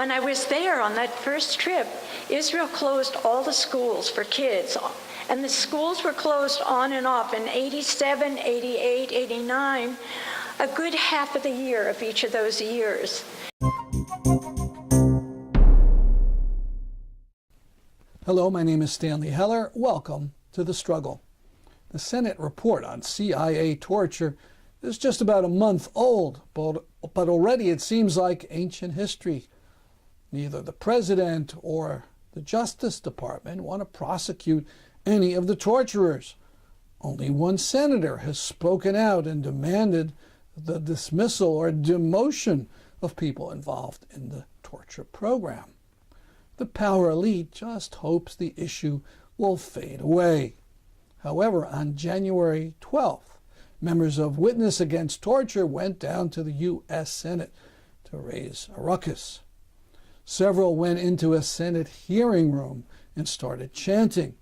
When I was there on that first trip, Israel closed all the schools for kids, and the schools were closed on and off in 87, 88, 89, a good half of the year of each of those years. Hello, my name is Stanley Heller. Welcome to The Struggle. The Senate report on CIA torture is just about a month old, but already it seems like ancient history. Neither the President or the Justice Department want to prosecute any of the torturers. Only one senator has spoken out and demanded the dismissal or demotion of people involved in the torture program. The power elite just hopes the issue will fade away. However, on January 12th, members of Witness Against Torture went down to the U.S. Senate to raise a ruckus. Several went into a Senate hearing room and started chanting.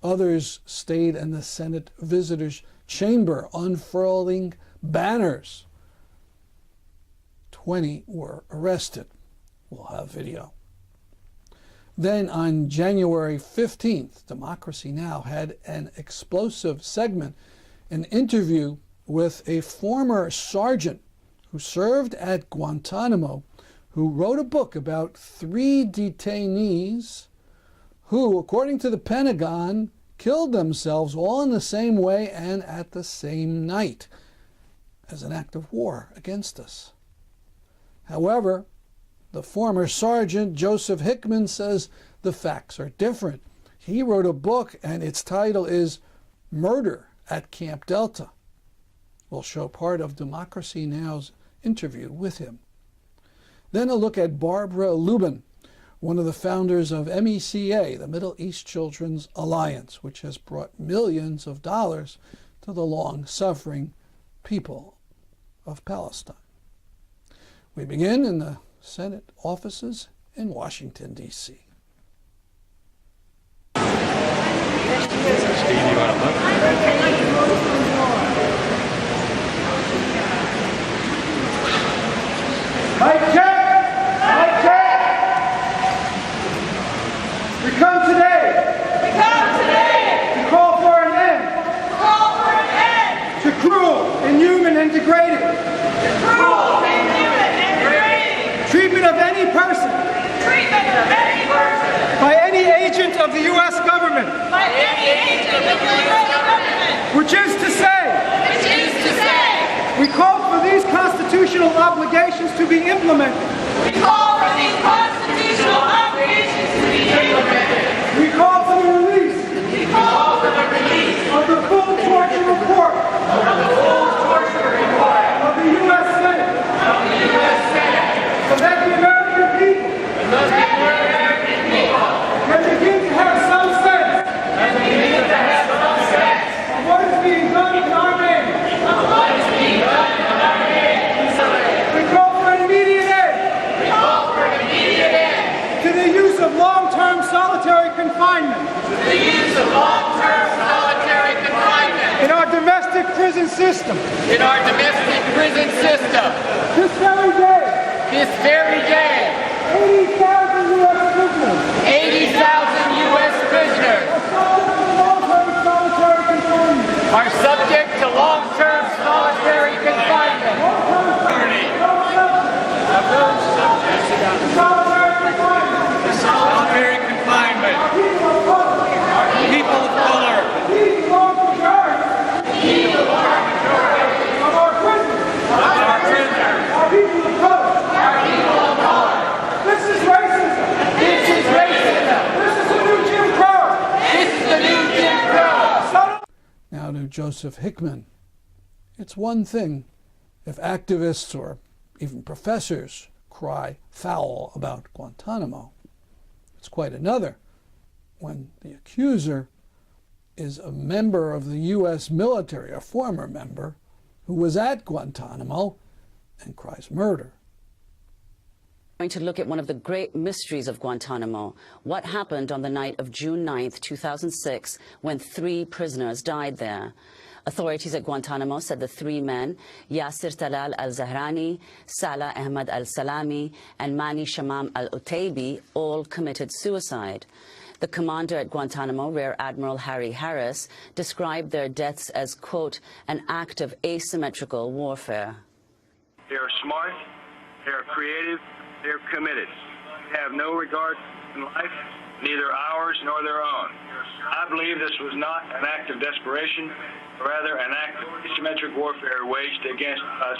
Others stayed in the Senate visitors' chamber unfurling banners. 20 were arrested. We'll have video. Then on January 15th, Democracy Now! Had an explosive segment, an interview with a former sergeant who served at Guantanamo, who wrote a book about 3 detainees who, according to the Pentagon, killed themselves all in the same way and at the same night as an act of war against us. However, the former sergeant, Joseph Hickman, says the facts are different. He wrote a book, and its title is Murder at Camp Delta. We'll show part of Democracy Now!'s interview with him. Then a look at Barbara Lubin, one of the founders of MECA, the Middle East Children's Alliance, which has brought millions of dollars to the long-suffering people of Palestine. We begin in the Senate offices in Washington, D.C. Mic check! Mic check! We come today to call for an end to cruel, inhuman, and degrading treatment of any person by any agent of the U.S. government, which is to say, we call for these constitutional obligations to be implemented. We call for the release of the full torture report of the U.S. Senate. So that the American people can begin to have some sense of what is being done in our name. We call for an immediate end to the use of long-term solitary confinement in our domestic prison system. This very day, 80,000 U.S. prisoners are subject to long-term solitary confinement. Solitary confinement. People of color. Of our prisoners. Our people of color. This is racism. This is the new Jim Crow. Now to Joseph Hickman. It's one thing if activists or even professors cry foul about Guantanamo. It's quite another when the accuser is a member of the U.S. military, a former member, who was at Guantanamo and cries murder. Going to look at one of the great mysteries of Guantanamo. What happened on the night of June 9th, 2006, when 3 prisoners died there? Authorities at Guantanamo said the three men, Yasir Talal al-Zahrani, Salah Ahmad al-Salami, and Mani Shamam al-Utaibi all committed suicide. The commander at Guantanamo, Rear Admiral Harry Harris, described their deaths as, quote, an act of asymmetrical warfare. They're smart, they're creative, they're committed. They have no regard in life, neither ours nor their own. I believe this was not an act of desperation, rather an act of asymmetric warfare waged against us.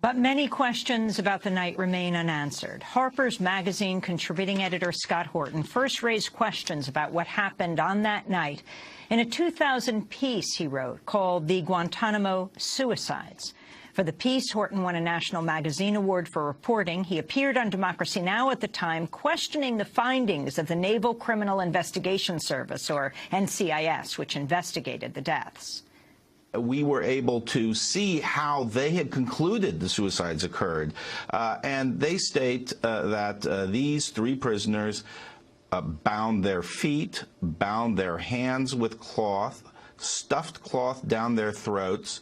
But many questions about the night remain unanswered. Harper's Magazine contributing editor Scott Horton first raised questions about what happened on that night in a 2000 piece he wrote called The Guantanamo Suicides. For the piece, Horton won a National Magazine Award for reporting. He appeared on Democracy Now! At the time, questioning the findings of the Naval Criminal Investigation Service, or NCIS, which investigated the deaths. We were able to see how they had concluded the suicides occurred. And they state that these three prisoners bound their feet, bound their hands with cloth, stuffed cloth down their throats,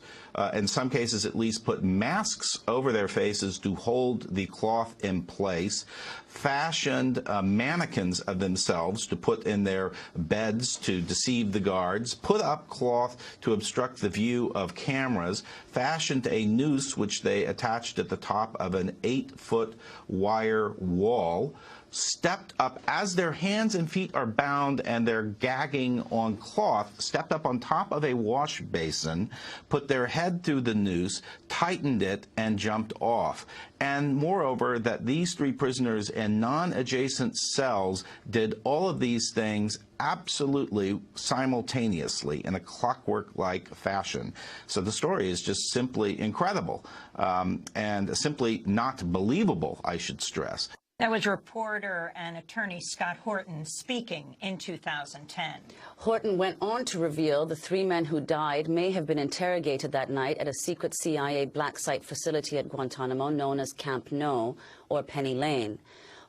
in some cases at least put masks over their faces to hold the cloth in place, fashioned mannequins of themselves to put in their beds to deceive the guards, put up cloth to obstruct the view of cameras, fashioned a noose which they attached at the top of an 8-foot wire wall, stepped up as their hands and feet are bound and they're gagging on cloth, stepped up on top of a wash basin, put their head through the noose, tightened it, and jumped off. And moreover, that these three prisoners in non-adjacent cells did all of these things absolutely simultaneously in a clockwork-like fashion. So the story is just simply incredible and simply not believable, I should stress. That was reporter and attorney Scott Horton speaking in 2010. Horton went on to reveal the three men who died may have been interrogated that night at a secret CIA black site facility at Guantanamo known as Camp No, or Penny Lane.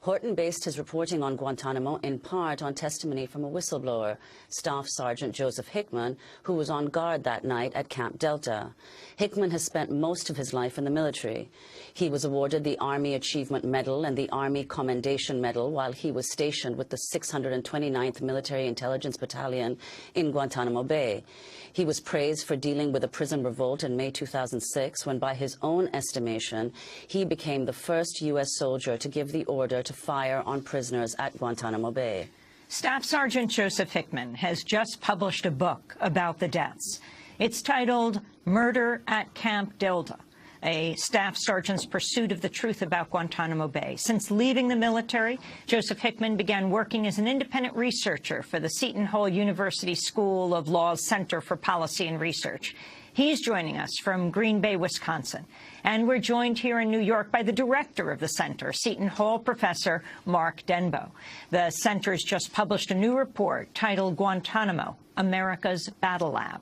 Horton based his reporting on Guantanamo in part on testimony from a whistleblower, Staff Sergeant Joseph Hickman, who was on guard that night at Camp Delta. Hickman has spent most of his life in the military. He was awarded the Army Achievement Medal and the Army Commendation Medal while he was stationed with the 629th Military Intelligence Battalion in Guantanamo Bay. He was praised for dealing with a prison revolt in May 2006 when, by his own estimation, he became the first U.S. soldier to give the order to fire on prisoners at Guantanamo Bay. Staff Sergeant Joseph Hickman has just published a book about the deaths. It's titled Murder at Camp Delta, a staff sergeant's pursuit of the truth about Guantanamo Bay. Since leaving the military, Joseph Hickman began working as an independent researcher for the Seton Hall University School of Law's Center for Policy and Research. He's joining us from Green Bay, Wisconsin. And we're joined here in New York by the director of the center, Seton Hall professor Mark Denbo. The center's just published a new report titled Guantanamo, America's Battle Lab.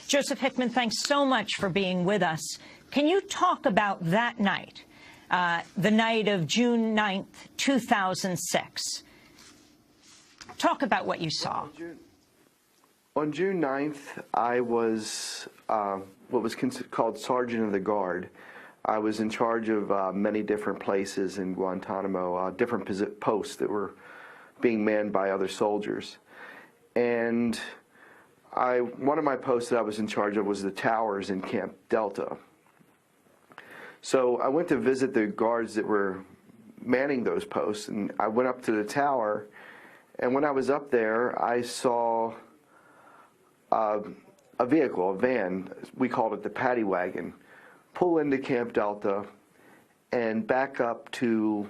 Joseph Hickman, thanks so much for being with us. Can you talk about that night, the night of June 9th, 2006? Talk about what you saw. On June 9th, I was what was called Sergeant of the Guard. I was in charge of many different places in Guantanamo, different posts that were being manned by other soldiers. And one of my posts that I was in charge of was the towers in Camp Delta. So I went to visit the guards that were manning those posts, and I went up to the tower, and when I was up there, I saw a vehicle, a van, we called it the paddy wagon, pull into Camp Delta and back up to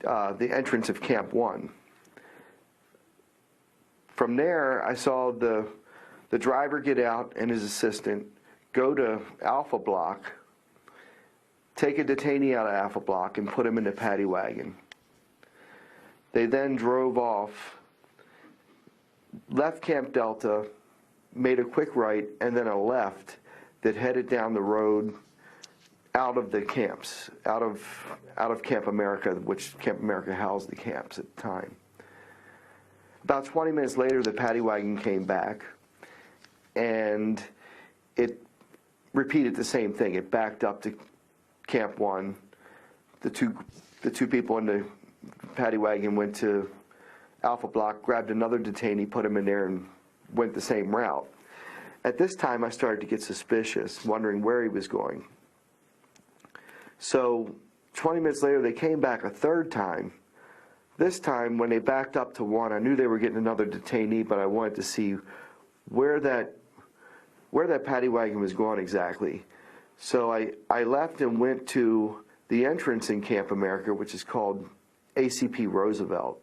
the entrance of Camp 1. From there, I saw the driver get out and his assistant go to Alpha Block, take a detainee out of Alpha Block and put him in the paddy wagon. They then drove off, left Camp Delta, made a quick right and then a left that headed down the road out of the camps, out of Camp America, which Camp America housed the camps at the time. About 20 minutes later, the paddy wagon came back, and it repeated the same thing. It backed up to Camp 1. The two people in the paddy wagon went to Alpha Block, grabbed another detainee, put him in there, and went the same route. At this time, I started to get suspicious, wondering where he was going. So 20 minutes later, they came back a third time. This time, when they backed up to 1, I knew they were getting another detainee, but I wanted to see where that paddy wagon was going exactly. So I left and went to the entrance in Camp America, which is called ACP Roosevelt,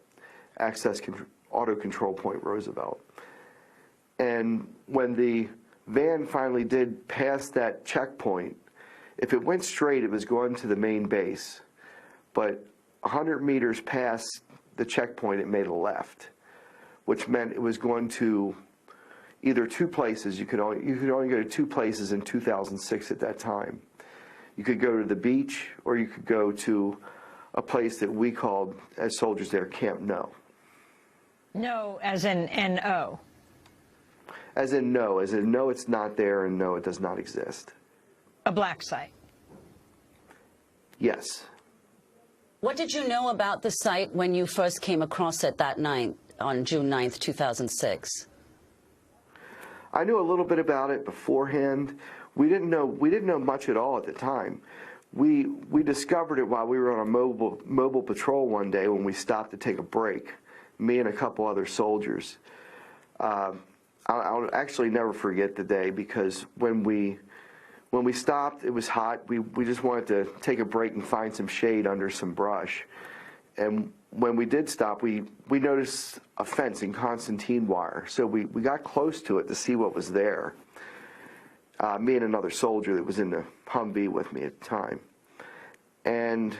Access Auto Control Point Roosevelt. And when the van finally did pass that checkpoint, if it went straight, it was going to the main base. But 100 meters past the checkpoint, it made a left, which meant it was going to either two places. You could only go to two places in 2006 at that time. You could go to the beach, or you could go to a place that we called, as soldiers there, Camp No. No, as in N-O. As in no, it's not there, and no, it does not exist. A black site. Yes. What did you know about the site when you first came across it that night on June 9th, 2006? I knew a little bit about it beforehand. We didn't know much at all at the time. We discovered it while we were on a mobile patrol one day when we stopped to take a break, me and a couple other soldiers. I'll actually never forget the day, because when we stopped, it was hot. We just wanted to take a break and find some shade under some brush. And when we did stop, we noticed a fence in Constantine wire. So we got close to it to see what was there. Me and another soldier that was in the Humvee with me at the time. And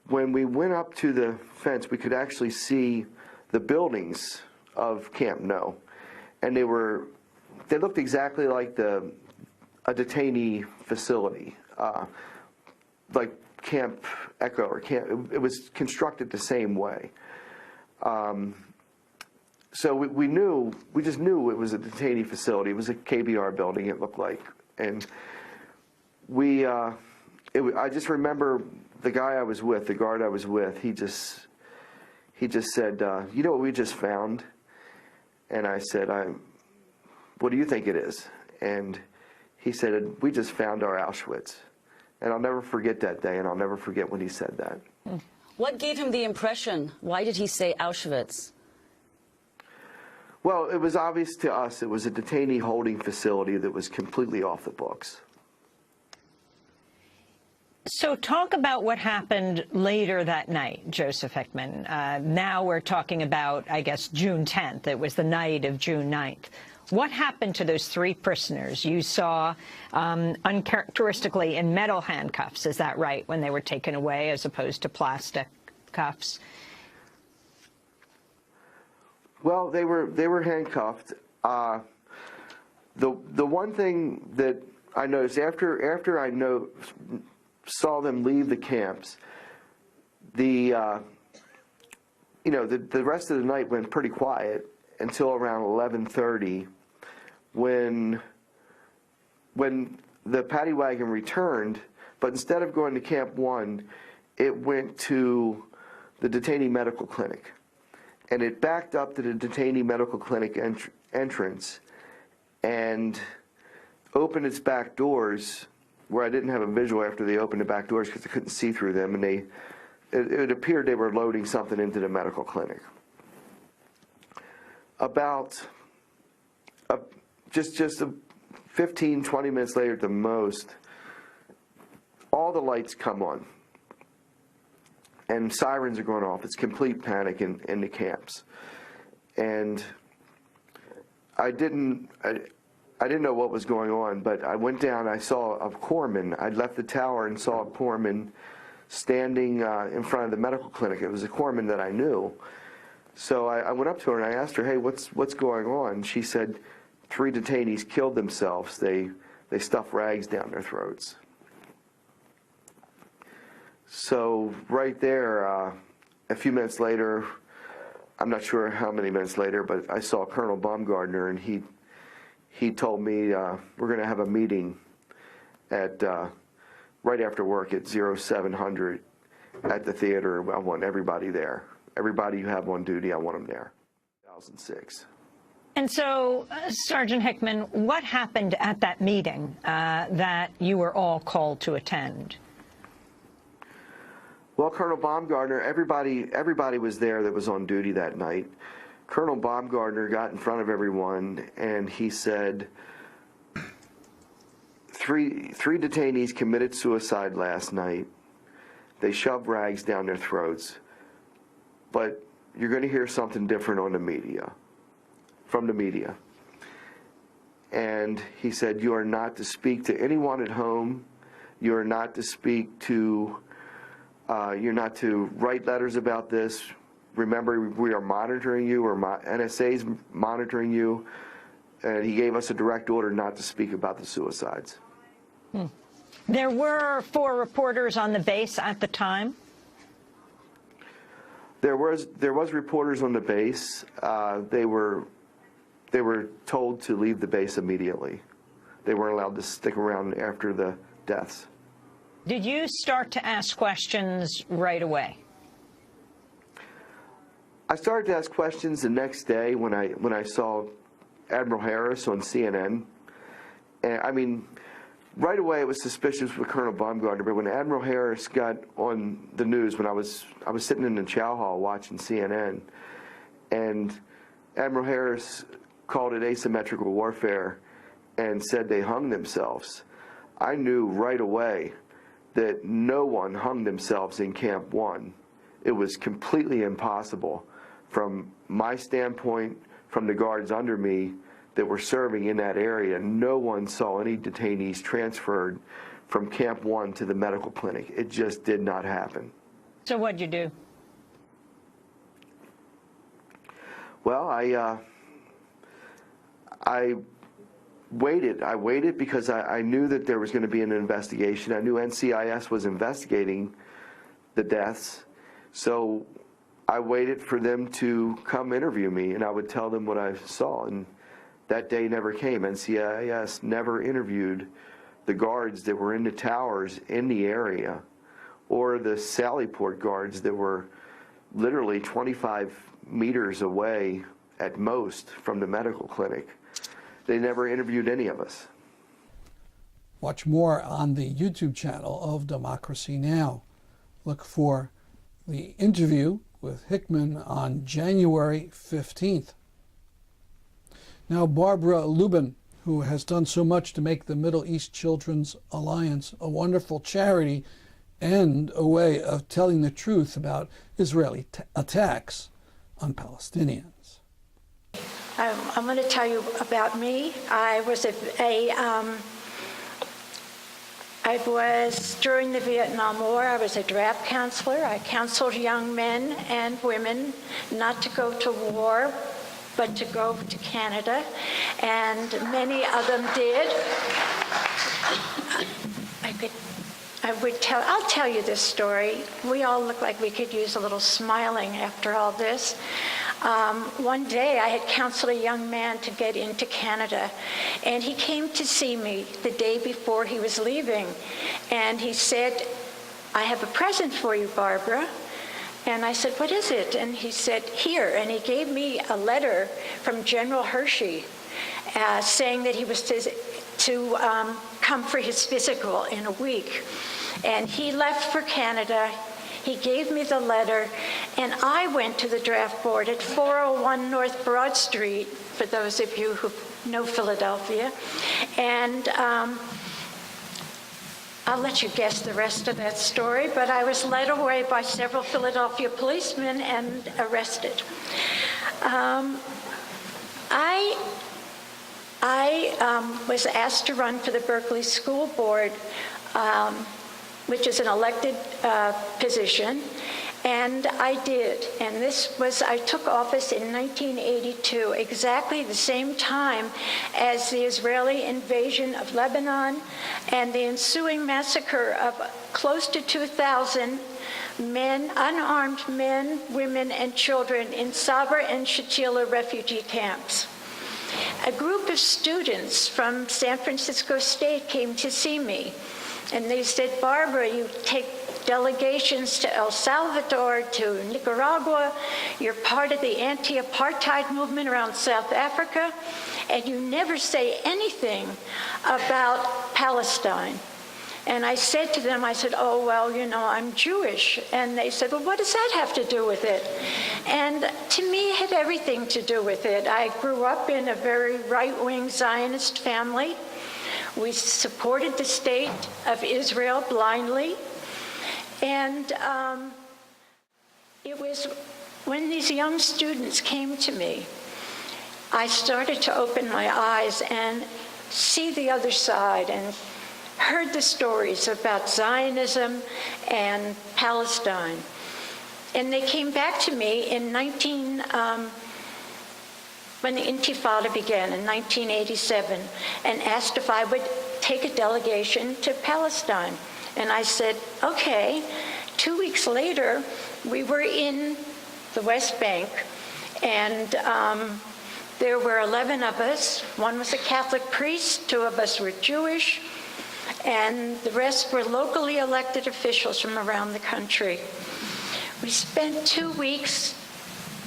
when we went up to the fence, we could actually see the buildings of Camp No. And they looked exactly like a detainee facility, like Camp Echo or Camp. It was constructed the same way. So we just knew it was a detainee facility. It was a KBR building, it looked like. And I just remember the guy I was with, the guard I was with, he just said, you know what we just found? And I said, what do you think it is? And he said, we just found our Auschwitz. And I'll never forget that day, and I'll never forget when he said that. What gave him the impression? Why did he say Auschwitz? Well, it was obvious to us it was a detainee holding facility that was completely off the books. So talk about what happened later that night, Joseph Hickman. Now we're talking about, I guess, June 10th. It was the night of June 9th. What happened to those three prisoners you saw uncharacteristically in metal handcuffs? Is that right, when they were taken away as opposed to plastic cuffs? Well, they were handcuffed. The one thing that I noticed after I saw them leave the camps, the rest of the night went pretty quiet until around 11:30, when the paddy wagon returned. But instead of going to Camp 1, it went to the detainee medical clinic, and it backed up to the detainee medical clinic entrance and opened its back doors, where I didn't have a visual after they opened the back doors because I couldn't see through them, and it appeared they were loading something into the medical clinic. About just 15, 20 minutes later at the most, all the lights come on, and sirens are going off. It's complete panic in the camps. And I didn't know what was going on, but I went down, I saw a corpsman. I'd left the tower and saw a corpsman standing in front of the medical clinic. It was a corpsman that I knew. So I went up to her and I asked her, hey, what's going on? She said 3 detainees killed themselves. They stuffed rags down their throats. So right there, a few minutes later, I'm not sure how many minutes later, but I saw Colonel Baumgartner, and he told me we're going to have a meeting at right after work at 0700 at the theater. I want everybody there. Everybody you have on duty, I want them there. 2006. And so, Sergeant Hickman, what happened at that meeting that you were all called to attend? Well, Colonel Baumgartner, everybody was there that was on duty that night. Colonel Baumgartner got in front of everyone and he said, three detainees committed suicide last night. They shoved rags down their throats. But you're going to hear something different on the media, from the media. And he said, you are not to speak to anyone at home. You are not to speak to, you're not to write letters about this. Remember, we are monitoring you, or NSA's monitoring you. And he gave us a direct order not to speak about the suicides. There were 4 reporters on the base at the time? There was reporters on the base. They were told to leave the base immediately. They weren't allowed to stick around after the deaths. Did you start to ask questions right away? I started to ask questions the next day when I saw Admiral Harris on CNN. And I mean, right away it was suspicious with Colonel Baumgartner, but when Admiral Harris got on the news, when I was sitting in the chow hall watching CNN, and Admiral Harris called it asymmetrical warfare and said they hung themselves, I knew right away that no one hung themselves in Camp 1. It was completely impossible from my standpoint, from the guards under me that were serving in that area. No one saw any detainees transferred from Camp 1 to the medical clinic. It just did not happen. So what'd you do? Well, I waited. I waited because I knew that there was going to be an investigation. I knew NCIS was investigating the deaths. So I waited for them to come interview me, and I would tell them what I saw. And that day never came. NCIS never interviewed the guards that were in the towers in the area, or the Sallyport guards that were literally 25 meters away at most from the medical clinic. They never interviewed any of us. Watch more on the YouTube channel of Democracy Now! Look for the interview with Hickman on January 15th. Now, Barbara Lubin, who has done so much to make the Middle East Children's Alliance a wonderful charity and a way of telling the truth about Israeli attacks on Palestinians. I'm going to tell you about me. I was during the Vietnam War, I was a draft counselor. I counseled young men and women not to go to war, but to go to Canada, and many of them did. I'll tell you this story. We all look like we could use a little smiling after all this. One day I had counseled a young man to get into Canada, and he came to see me the day before he was leaving, and he said, I have a present for you, Barbara. And I said, what is it? And he said, here. And he gave me a letter from General Hershey saying that he was to come for his physical in a week. And he left for Canada. He gave me the letter, and I went to the draft board at 401 North Broad Street, for those of you who know Philadelphia. And I'll let you guess the rest of that story, but I was led away by several Philadelphia policemen and arrested. I was asked to run for the Berkeley School Board, which is an elected position, and I did. And I took office in 1982, exactly the same time as the Israeli invasion of Lebanon and the ensuing massacre of close to 2,000 men, unarmed men, women, and children in Sabra and Shatila refugee camps. a group of students from San Francisco State came to see me. And they said, Barbara, you take delegations to El Salvador, to Nicaragua, you're part of the anti-apartheid movement around South Africa, and you never say anything about Palestine. And I said to them, I said, oh, well, you know, I'm Jewish. And they said, well, what does that have to do with it? And to me, it had everything to do with it. I grew up in a very right-wing Zionist family. We supported the state of Israel blindly. And it was when these young students came to me, I started to open my eyes and see the other side and heard the stories about Zionism and Palestine. And they came back to me in when the Intifada began in 1987, and asked if I would take a delegation to Palestine. And I said, okay. 2 weeks later, we were in the West Bank, and there were 11 of us. One was a Catholic priest, 2 of us were Jewish, and the rest were locally elected officials from around the country. We spent 2 weeks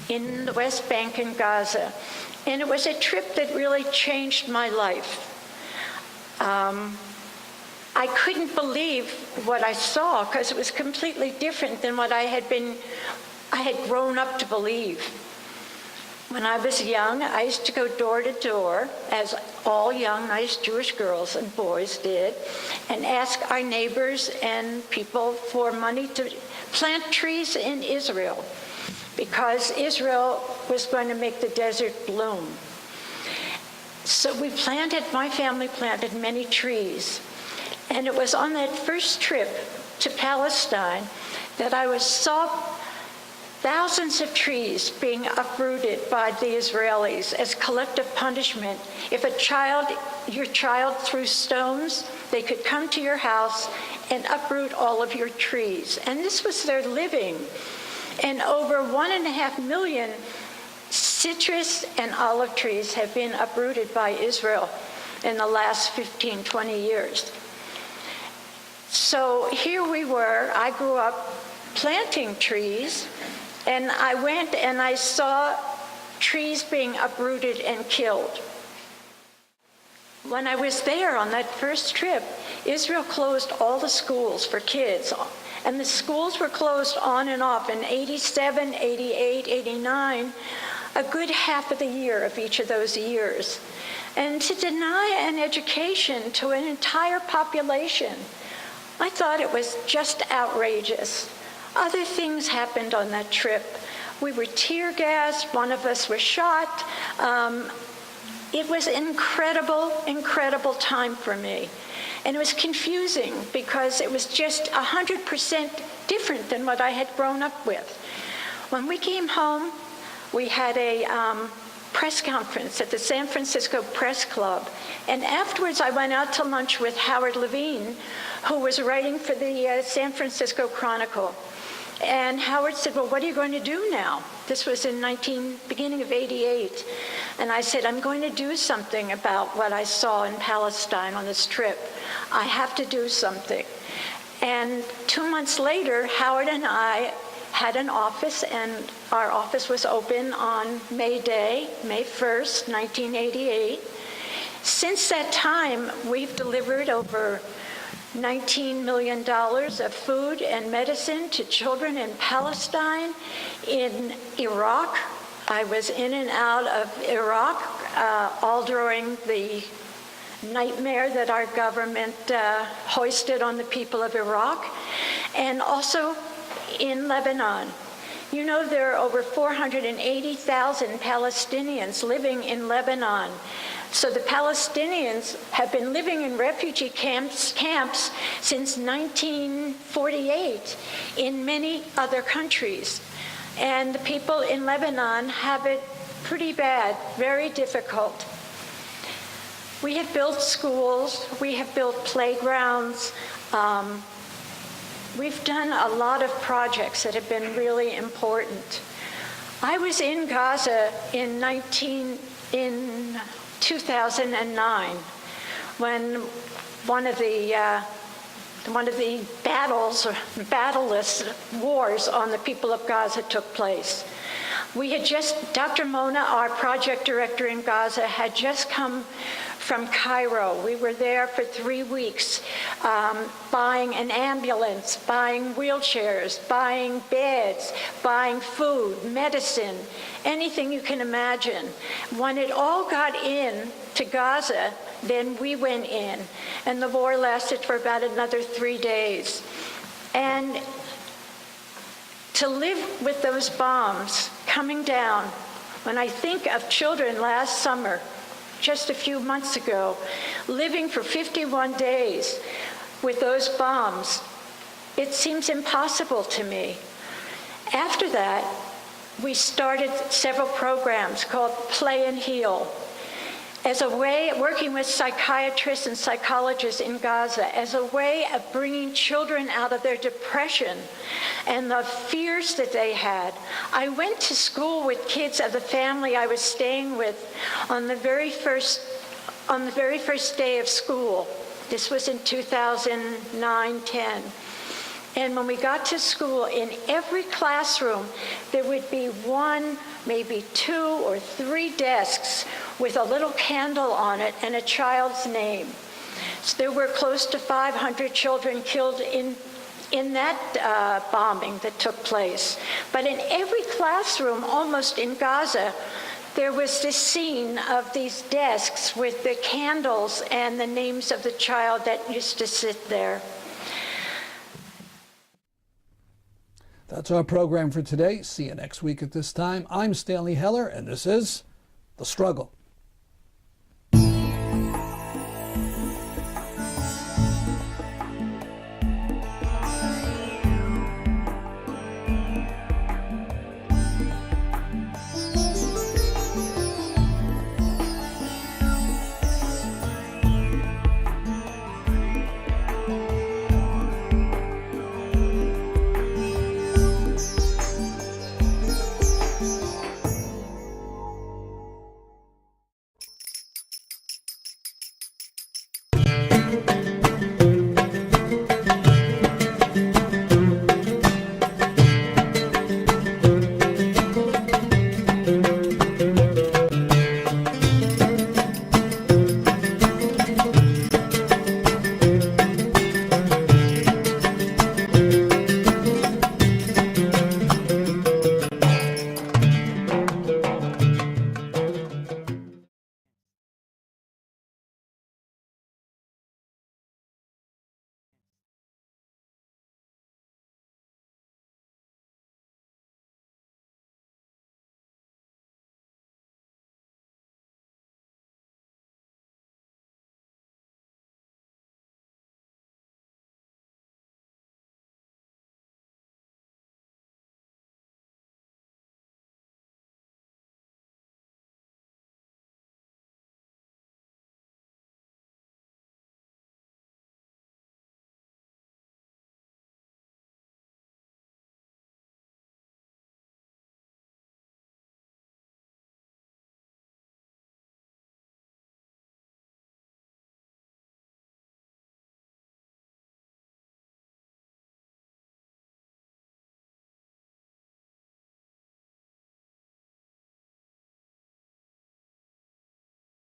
in the West Bank and Gaza, and it was a trip that really changed my life. I couldn't believe what I saw, because it was completely different than what I had grown up to believe. When I was young, I used to go door to door, as all young, nice Jewish girls and boys did, and ask our neighbors and people for money to plant trees in Israel, because Israel was going to make the desert bloom. So my family planted many trees. And it was on that first trip to Palestine that I saw thousands of trees being uprooted by the Israelis as collective punishment. If your child threw stones, they could come to your house and uproot all of your trees. And this was their living. And over 1.5 million citrus and olive trees have been uprooted by Israel in the last 15, 20 years. So here we were. I grew up planting trees, and I went and I saw trees being uprooted and killed. When I was there on that first trip, Israel closed all the schools for kids, and the schools were closed on and off in 87, 88, 89, a good half of the year of each of those years. And to deny an education to an entire population, I thought it was just outrageous. Other things happened on that trip. We were tear gassed, one of us was shot. It was an incredible, incredible time for me. And it was confusing because it was just 100% different than what I had grown up with. When we came home, we had a press conference at the San Francisco Press Club. And afterwards, I went out to lunch with Howard Lubin, who was writing for the San Francisco Chronicle. And Howard said, well, what are you going to do now? This was in beginning of 88. And I said, I'm going to do something about what I saw in Palestine on this trip. I have to do something. And 2 months later, Howard and I had an office, and our office was open on May Day, May 1st, 1988. Since that time, we've delivered over $19 million of food and medicine to children in Palestine, in Iraq. I was in and out of Iraq, all during the nightmare that our government hoisted on the people of Iraq, and also in Lebanon. You know, there are over 480,000 Palestinians living in Lebanon. So the Palestinians have been living in refugee camps since 1948 in many other countries. And the people in Lebanon have it pretty bad, very difficult. We have built schools, we have built playgrounds. We've done a lot of projects that have been really important. I was in Gaza in 2009 when one of the battleless wars on the people of Gaza took place. Dr. Mona, our project director in Gaza, had just come from Cairo. We were there for 3 weeks, buying an ambulance, buying wheelchairs, buying beds, buying food, medicine, anything you can imagine. When it all got in to Gaza, then we went in, and the war lasted for about another 3 days. And to live with those bombs coming down, when I think of children last summer, just a few months ago, living for 51 days with those bombs, it seems impossible to me. After that, we started several programs called Play and Heal, as a way, working with psychiatrists and psychologists in Gaza, as a way of bringing children out of their depression and the fears that they had. I went to school with kids of the family I was staying with on the very first day of school. This was in 2009-10. And when we got to school, in every classroom, there would be 1, maybe 2 or 3 desks with a little candle on it and a child's name. So there were close to 500 children killed in that bombing that took place. But in every classroom, almost in Gaza, there was this scene of these desks with the candles and the names of the child that used to sit there. That's our program for today. See you next week at this time. I'm Stanley Heller, and this is The Struggle.